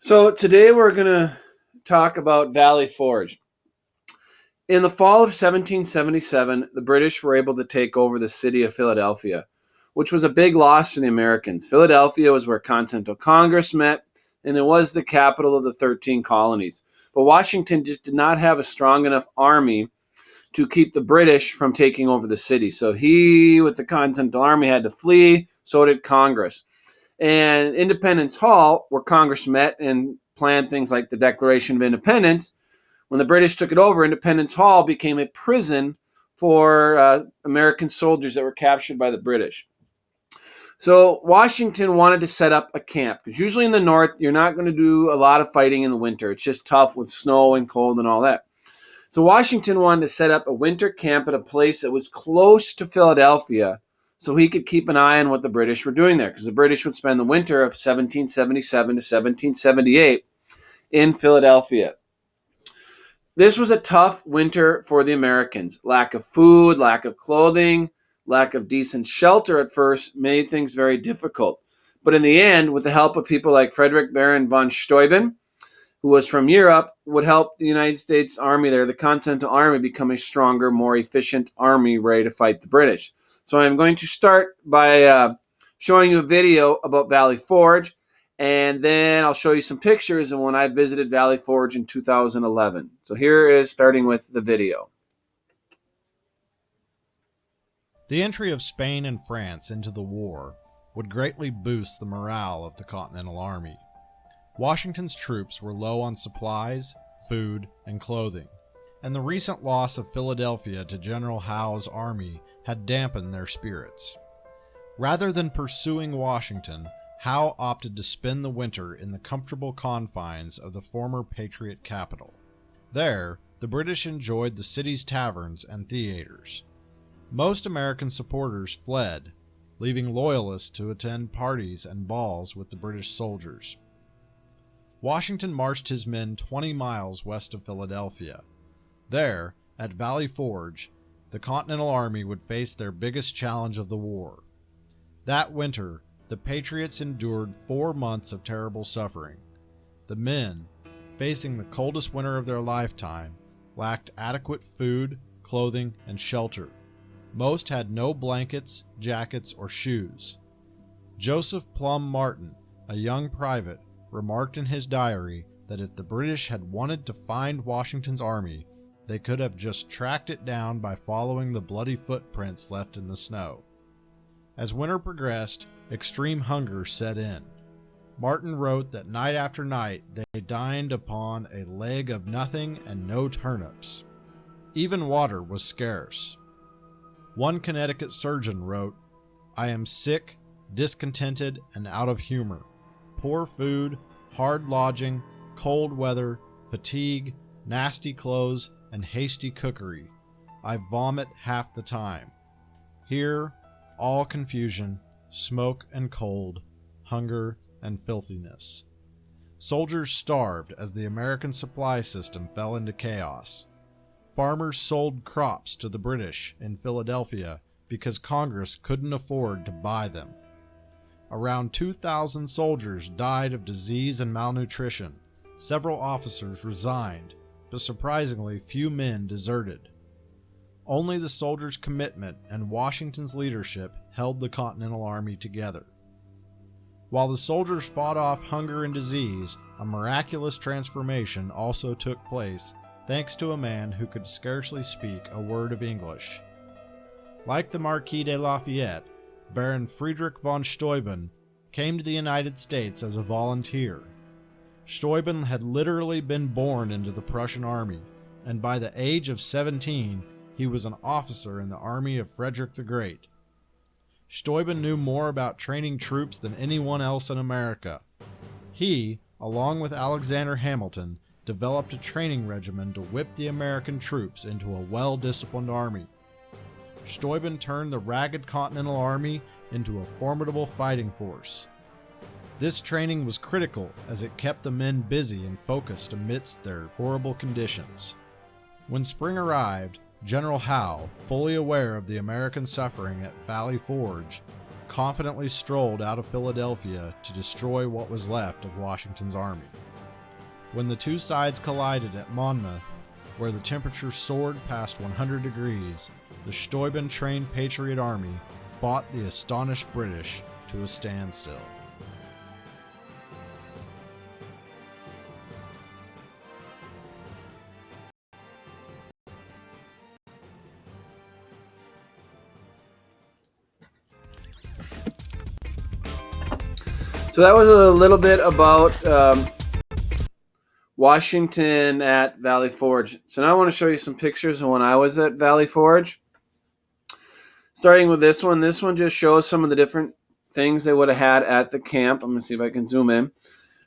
So today we're going to talk about Valley Forge. In the fall of 1777, the British were able to take over the city of Philadelphia, which was a big loss for the Americans. Philadelphia was where Continental Congress met, and it was the capital of the 13 colonies. But Washington just did not have a strong enough army to keep the British from taking over the city. So he, with the Continental Army, had to flee. So did Congress. And Independence Hall, where Congress met and planned things like the Declaration of Independence, when the British took it over, Independence Hall became a prison for American soldiers that were captured by the British. So Washington wanted to set up a camp because usually in the North, you're not going to do a lot of fighting in the winter. It's just tough with snow and cold and all that. So Washington wanted to set up a winter camp at a place that was close to Philadelphia so he could keep an eye on what the British were doing there because the British would spend the winter of 1777 to 1778 in Philadelphia. This was a tough winter for the Americans. Lack of food, lack of clothing, lack of decent shelter at first made things very difficult. But in the end, with the help of people like Frederick Baron von Steuben, who was from Europe, would help the United States Army there, the Continental Army, become a stronger, more efficient army ready to fight the British. So I'm going to start by showing you a video about Valley Forge, and then I'll show you some pictures of when I visited Valley Forge in 2011. So here is starting with the video. The entry of Spain and France into the war would greatly boost the morale of the Continental Army. Washington's troops were low on supplies, food, and clothing, and the recent loss of Philadelphia to General Howe's army had dampened their spirits. Rather than pursuing Washington, Howe opted to spend the winter in the comfortable confines of the former Patriot capital. There, the British enjoyed the city's taverns and theaters. Most American supporters fled, leaving loyalists to attend parties and balls with the British soldiers. Washington marched his men 20 miles west of Philadelphia. There, at Valley Forge, the Continental Army would face their biggest challenge of the war. That winter, the Patriots endured 4 months of terrible suffering. The men, facing the coldest winter of their lifetime, lacked adequate food, clothing, and shelter. Most had no blankets, jackets, or shoes. Joseph Plum Martin, a young private, remarked in his diary that if the British had wanted to find Washington's army, they could have just tracked it down by following the bloody footprints left in the snow. As winter progressed, extreme hunger set in. Martin wrote that night after night they dined upon a leg of nothing and no turnips. Even water was scarce. One Connecticut surgeon wrote, "I am sick, discontented, and out of humor. Poor food, hard lodging, cold weather, fatigue, nasty clothes, and hasty cookery. I vomit half the time. Here, all confusion, smoke and cold, hunger and filthiness." Soldiers starved as the American supply system fell into chaos. Farmers sold crops to the British in Philadelphia because Congress couldn't afford to buy them. Around 2,000 soldiers died of disease and malnutrition. Several officers resigned, but surprisingly few men deserted. Only the soldiers' commitment and Washington's leadership held the Continental Army together. While the soldiers fought off hunger and disease, a miraculous transformation also took place thanks to a man who could scarcely speak a word of English. Like the Marquis de Lafayette, Baron Friedrich von Steuben came to the United States as a volunteer. Steuben had literally been born into the Prussian army, and by the age of 17, he was an officer in the army of Frederick the Great. Steuben knew more about training troops than anyone else in America. He, along with Alexander Hamilton, developed a training regimen to whip the American troops into a well-disciplined army. Steuben turned the ragged Continental Army into a formidable fighting force. This training was critical as it kept the men busy and focused amidst their horrible conditions. When spring arrived, General Howe, fully aware of the American suffering at Valley Forge, confidently strolled out of Philadelphia to destroy what was left of Washington's army. When the two sides collided at Monmouth, where the temperature soared past 100 degrees, the Steuben-trained Patriot Army fought the astonished British to a standstill. So that was a little bit about Washington at Valley Forge. So now I want to show you some pictures of when I was at Valley Forge. Starting with this one. This one just shows some of the different things they would have had at the camp. I'm going to see if I can zoom in.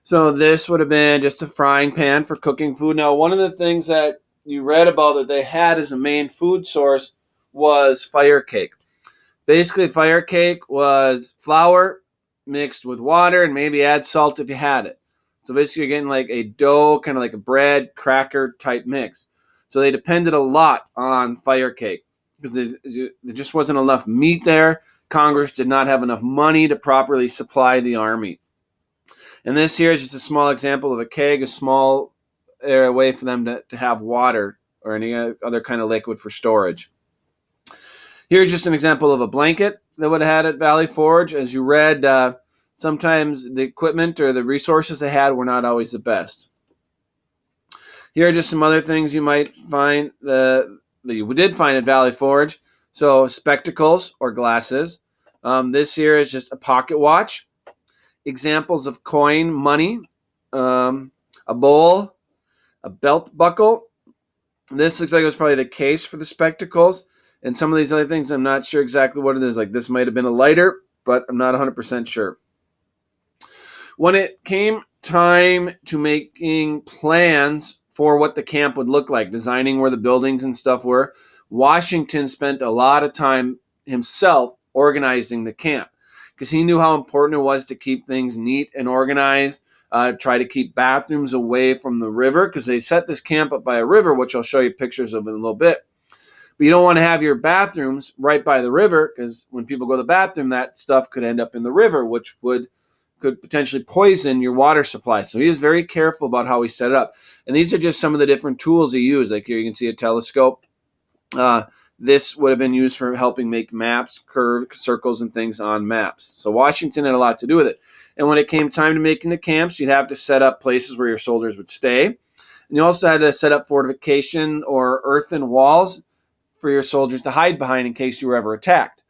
So this would have been just a frying pan for cooking food. Now, one of the things that you read about that they had as a main food source was fire cake. Basically, fire cake was flour mixed with water and maybe add salt if you had it. So basically, you're getting like a dough, kind of like a bread, cracker type mix. So they depended a lot on fire cake because there just wasn't enough meat there. Congress did not have enough money to properly supply the army. And this here is just a small example of a keg, a small way for them to have water or any other kind of liquid for storage. Here's just an example of a blanket that would have had at Valley Forge. As you read, sometimes the equipment or the resources they had were not always the best. Here are just some other things you might find that you did find at Valley Forge. So spectacles or glasses. This here is just a pocket watch. Examples of coin money. A bowl. A belt buckle. This looks like it was probably the case for the spectacles. And some of these other things, I'm not sure exactly what it is. Like this might have been a lighter, but I'm not 100% sure. When it came time to making plans for what the camp would look like, designing where the buildings and stuff were, Washington spent a lot of time himself organizing the camp because he knew how important it was to keep things neat and organized, try to keep bathrooms away from the river because they set this camp up by a river, which I'll show you pictures of in a little bit. But you don't want to have your bathrooms right by the river because when people go to the bathroom, that stuff could end up in the river, which could potentially poison your water supply. So he was very careful about how he set it up. And these are just some of the different tools he used. Like here you can see a telescope. This would have been used for helping make maps, curved circles and things on maps. So Washington had a lot to do with it. And when it came time to making the camps, you'd have to set up places where your soldiers would stay. And you also had to set up fortification or earthen walls for your soldiers to hide behind in case you were ever attacked.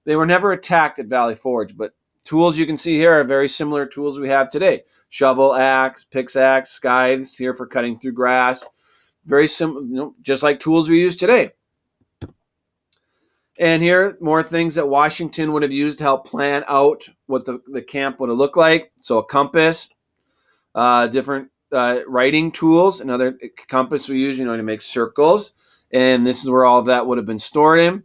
They were never attacked at Valley Forge, but tools you can see here are very similar tools we have today. Shovel, axe, pickaxe, scythes here for cutting through grass. Very similar, just like tools we use today. And here, more things that Washington would have used to help plan out what the camp would have looked like. So a compass, different writing tools, another compass we use, to make circles. And this is where all of that would have been stored in.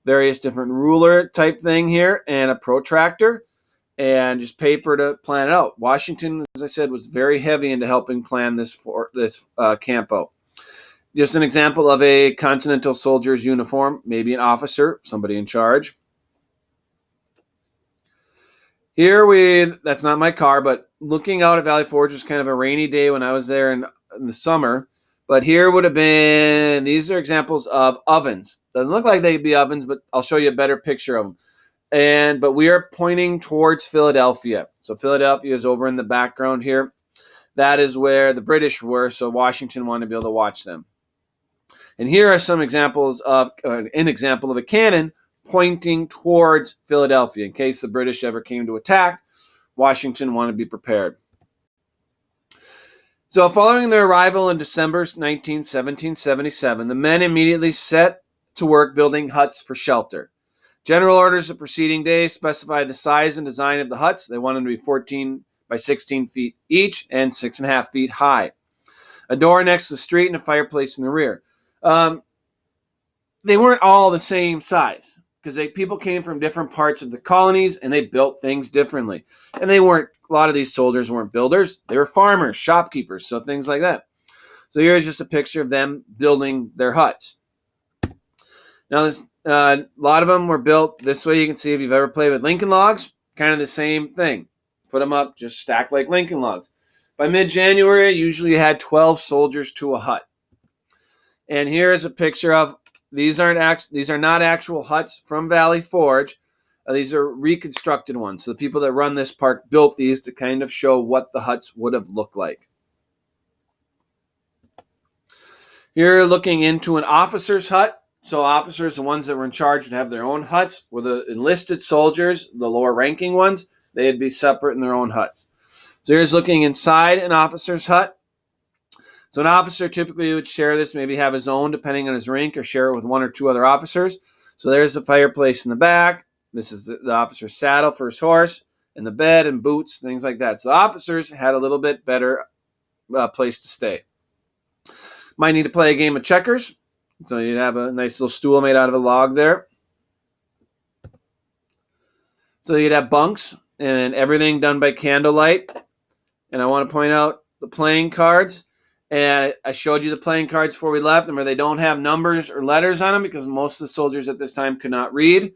Various different ruler type thing here and a protractor and just paper to plan it out. Washington, as I said, was very heavy into helping plan this camp out. Just an example of a Continental soldier's uniform, maybe an officer, somebody in charge. That's not my car, but looking out at Valley Forge was kind of a rainy day when I was there in the summer. But here would have been, these are examples of ovens. Doesn't look like they'd be ovens, but I'll show you a better picture of them. But we are pointing towards Philadelphia. So Philadelphia is over in the background here. That is where the British were, so Washington wanted to be able to watch them. And here are some examples of, an example of a cannon pointing towards Philadelphia. In case the British ever came to attack, Washington wanted to be prepared. So following their arrival in December 1777, the men immediately set to work building huts for shelter. General orders the preceding day specified the size and design of the huts. They wanted them to be 14 by 16 feet each and 6.5 feet high. A door next to the street and a fireplace in the rear. They weren't all the same size because people came from different parts of the colonies and they built things differently. And a lot of these soldiers weren't builders. They were farmers, shopkeepers, so things like that. So here's just a picture of them building their huts. Now, a lot of them were built this way. You can see if you've ever played with Lincoln logs, kind of the same thing. Put them up, just stacked like Lincoln logs. By mid-January, usually you had 12 soldiers to a hut. And here is a picture of these are not actual huts from Valley Forge. These are reconstructed ones. So the people that run this park built these to kind of show what the huts would have looked like. Here, looking into an officer's hut. So officers, the ones that were in charge, would have their own huts. Were the enlisted soldiers, the lower ranking ones, they'd be separate in their own huts. So here's looking inside an officer's hut. So an officer typically would share this, maybe have his own depending on his rank, or share it with one or two other officers. So there's the fireplace in the back. This is the officer's saddle for his horse, and the bed and boots, things like that. So the officers had a little bit better place to stay. Might need to play a game of checkers. So you'd have a nice little stool made out of a log there. So you'd have bunks and everything done by candlelight. And I want to point out the playing cards. And I showed you the playing cards before we left, and where they don't have numbers or letters on them because most of the soldiers at this time could not read.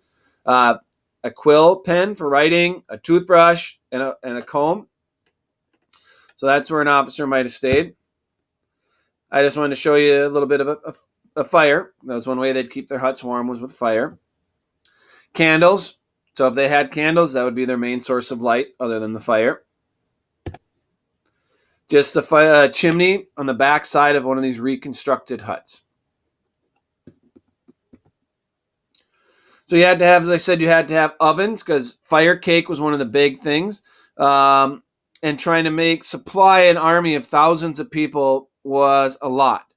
A quill pen for writing, a toothbrush, and a comb. So that's where an officer might have stayed. I just wanted to show you a little bit of a fire. That was one way they'd keep their huts warm, was with fire. Candles. So if they had candles, that would be their main source of light other than the fire. Just a chimney on the back side of one of these reconstructed huts. So you had to have, as I said, you had to have ovens because fire cake was one of the big things. And trying to supply an army of thousands of people was a lot.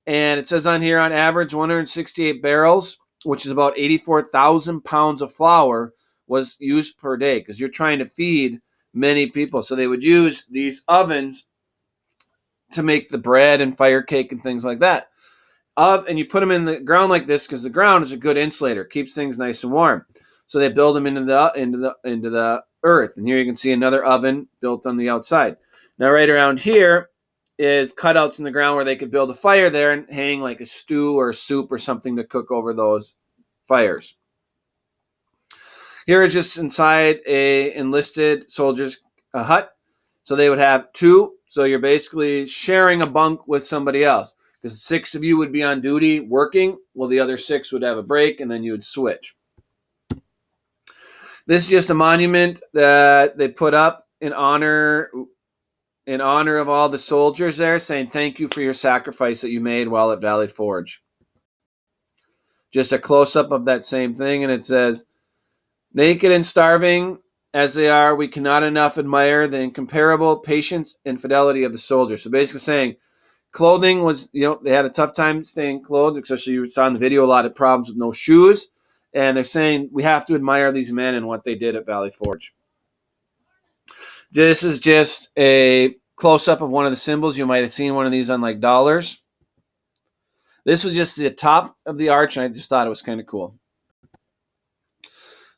And it says on here, on average, 168 barrels, which is about 84,000 pounds of flour, was used per day because you're trying to feed many people. So they would use these ovens to make the bread and fire cake and things like that. And you put them in the ground like this because the ground is a good insulator, keeps things nice and warm. So they build them into the earth. And here you can see another oven built on the outside. Now right around here is cutouts in the ground where they could build a fire there and hang like a stew or soup or something to cook over those fires. Here is just inside a enlisted soldier's hut. So they would have two. So you're basically sharing a bunk with somebody else. Because 6 of you would be on duty working, while the other 6 would have a break, and then you would switch. This is just a monument that they put up in honor of all the soldiers there, saying thank you for your sacrifice that you made while at Valley Forge. Just a close-up of that same thing, and it says, naked and starving as they are, we cannot enough admire the incomparable patience and fidelity of the soldiers. So basically saying, clothing was, they had a tough time staying clothed, especially you saw in the video a lot of problems with no shoes. And they're saying we have to admire these men and what they did at Valley Forge. This is just a close-up of one of the symbols. You might have seen one of these on like dollars. This was just the top of the arch, and I just thought it was kind of cool.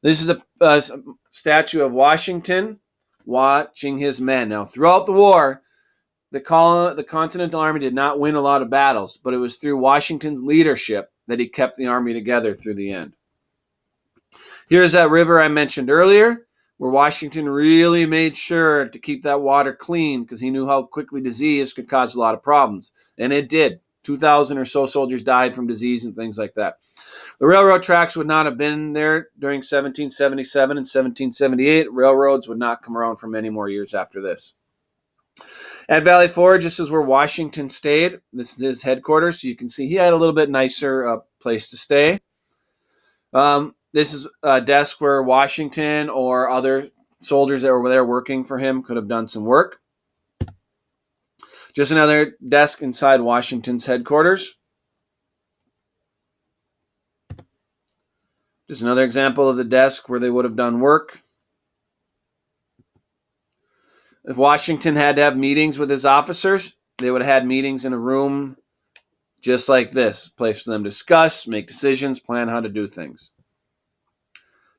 This is a statue of Washington watching his men. Now, throughout the war, the Continental Army did not win a lot of battles, but it was through Washington's leadership that he kept the army together through the end. Here's that river I mentioned earlier, where Washington really made sure to keep that water clean because he knew how quickly disease could cause a lot of problems. And it did. 2,000 or so soldiers died from disease and things like that. The railroad tracks would not have been there during 1777 and 1778. Railroads would not come around for many more years after this. At Valley Forge, this is where Washington stayed. This is his headquarters. So you can see he had a little bit nicer place to stay. This is a desk where Washington or other soldiers that were there working for him could have done some work. Just another desk inside Washington's headquarters. Just another example of the desk where they would have done work. If Washington had to have meetings with his officers, they would have had meetings in a room just like this. A place for them to discuss, make decisions, plan how to do things.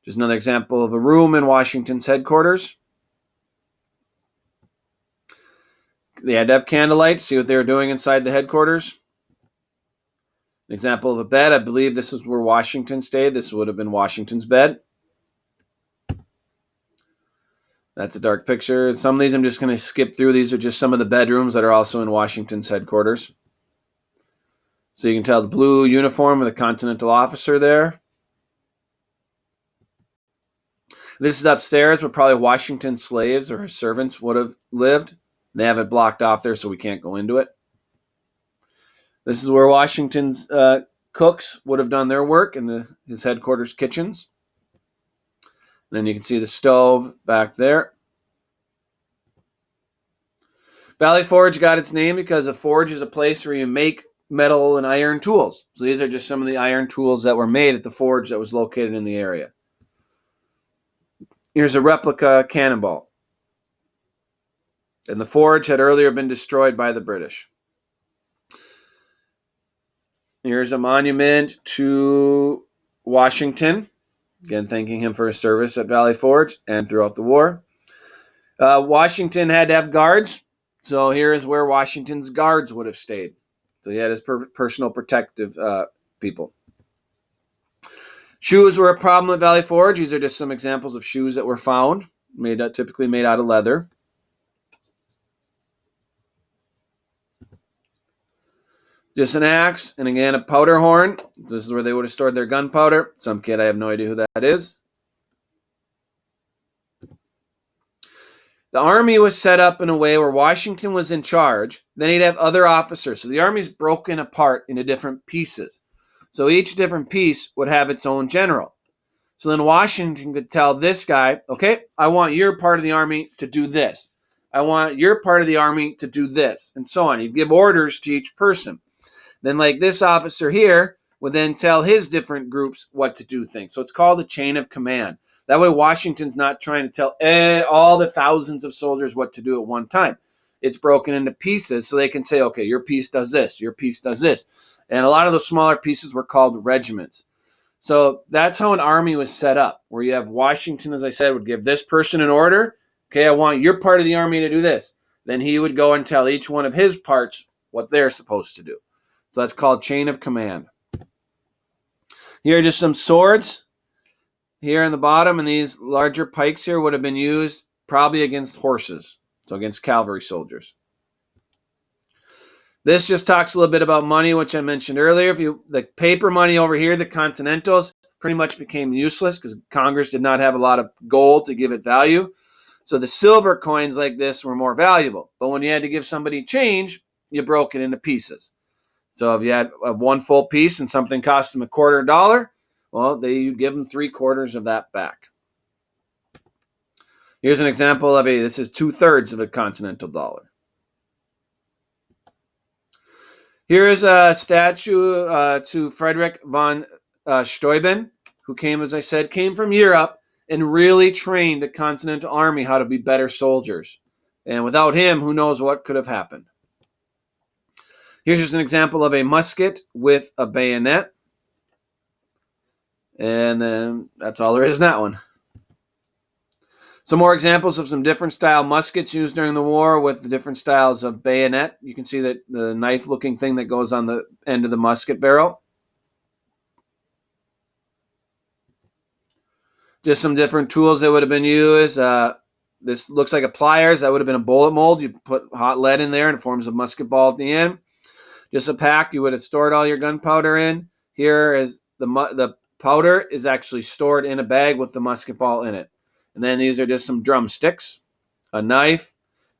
Just another example of a room in Washington's headquarters. They had to have candlelight to see what they were doing inside the headquarters. An example of a bed. I believe this is where Washington stayed. This would have been Washington's bed. That's a dark picture. Some of these I'm just going to skip through. These are just some of the bedrooms that are also in Washington's headquarters. So you can tell the blue uniform of the Continental officer there. This is upstairs where probably Washington's slaves or his servants would have lived. They have it blocked off there so we can't go into it. This is where Washington's cooks would have done their work in his headquarters kitchens. And then you can see the stove back there. Valley Forge got its name because a forge is a place where you make metal and iron tools. So these are just some of the iron tools that were made at the forge that was located in the area. Here's a replica cannonball. And the forge had earlier been destroyed by the British. Here's a monument to Washington. Again, thanking him for his service at Valley Forge and throughout the war. Washington had to have guards. So here is where Washington's guards would have stayed. So he had his personal protective people. Shoes were a problem at Valley Forge. These are just some examples of shoes that were found, typically made out of leather. Just an axe, and again, a powder horn. This is where they would have stored their gunpowder. Some kid, I have no idea who that is. The army was set up in a way where Washington was in charge. Then he'd have other officers. So the army's broken apart into different pieces. So each different piece would have its own general. So then Washington could tell this guy, okay, I want your part of the army to do this. I want your part of the army to do this, and so on. He'd give orders to each person. Then like this officer here would then tell his different groups what to do things. So it's called the chain of command. That way Washington's not trying to tell all the thousands of soldiers what to do at one time. It's broken into pieces so they can say, okay, your piece does this, your piece does this. And a lot of those smaller pieces were called regiments. So that's how an army was set up, where you have Washington, as I said, would give this person an order. Okay, I want your part of the army to do this. Then he would go and tell each one of his parts what they're supposed to do. So that's called chain of command. Here are just some swords here in the bottom, and these larger pikes here would have been used probably against horses, so against cavalry soldiers. This just talks a little bit about money, which I mentioned earlier. The paper money over here, the Continentals, pretty much became useless because Congress did not have a lot of gold to give it value. So the silver coins like this were more valuable. But when you had to give somebody change, you broke it into pieces. So if you had one full piece and something cost them $0.25, well, you give them 3/4 of that back. Here's an example of this is 2/3 of a continental dollar. Here is a statue to Frederick von Steuben, who came, as I said, came from Europe and really trained the Continental Army how to be better soldiers. And without him, who knows what could have happened. Here's just an example of a musket with a bayonet. And then that's all there is in that one. Some more examples of some different style muskets used during the war with the different styles of bayonet. You can see that the knife-looking thing that goes on the end of the musket barrel. Just some different tools that would have been used. This looks like a pliers. That would have been a bullet mold. You put hot lead in there and it forms a musket ball at the end. Just a pack you would have stored all your gunpowder in. Here is the powder is actually stored in a bag with the musket ball in it. And then these are just some drumsticks, a knife.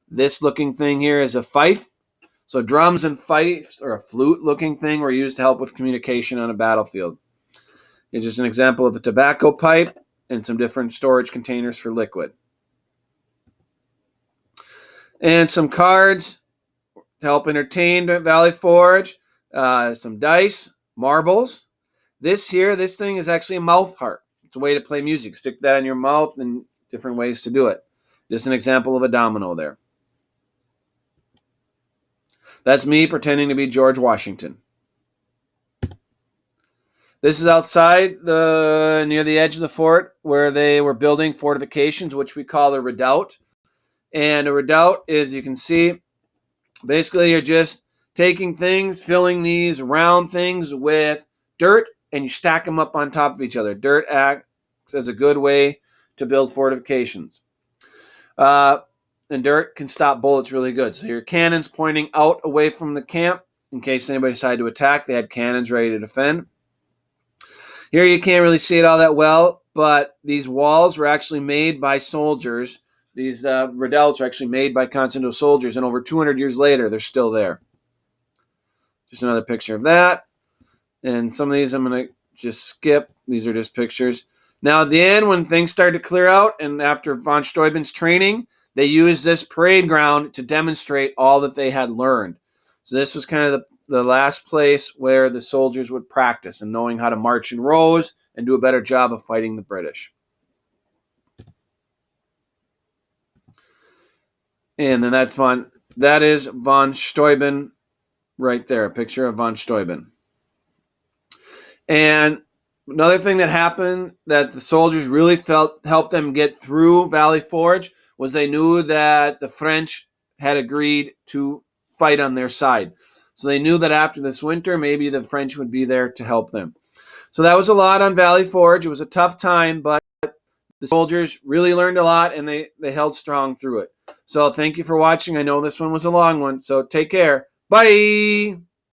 This looking thing here is a fife. So drums and fifes, or a flute looking thing, were used to help with communication on a battlefield. Here's just an example of a tobacco pipe and some different storage containers for liquid. And some cards to help entertain at Valley Forge. Some dice, marbles. This thing is actually a mouth harp. It's a way to play music. Stick that in your mouth and different ways to do it. Just an example of a domino there. That's me pretending to be George Washington. This is outside near the edge of the fort where they were building fortifications, which we call a redoubt. And a redoubt is, you can see, basically you're just taking things, filling these round things with dirt, and you stack them up on top of each other. Dirt acts as a good way to build fortifications. And dirt can stop bullets really good. So your cannons pointing out away from the camp in case anybody decided to attack. They had cannons ready to defend. Here you can't really see it all that well, but these walls were actually made by soldiers. These redoubts were actually made by Continental soldiers, and over 200 years later, they're still there. Just another picture of that. And some of these I'm going to just skip. These are just pictures. Now, at the end, when things started to clear out, and after von Steuben's training, they used this parade ground to demonstrate all that they had learned. So this was kind of the last place where the soldiers would practice and knowing how to march in rows and do a better job of fighting the British. And then that is von Steuben right there, a picture of von Steuben. And another thing that happened that the soldiers really felt helped them get through Valley Forge was they knew that the French had agreed to fight on their side. So they knew that after this winter, maybe the French would be there to help them. So that was a lot on Valley Forge. It was a tough time, but the soldiers really learned a lot, and they held strong through it. So thank you for watching. I know this one was a long one, so take care. Bye!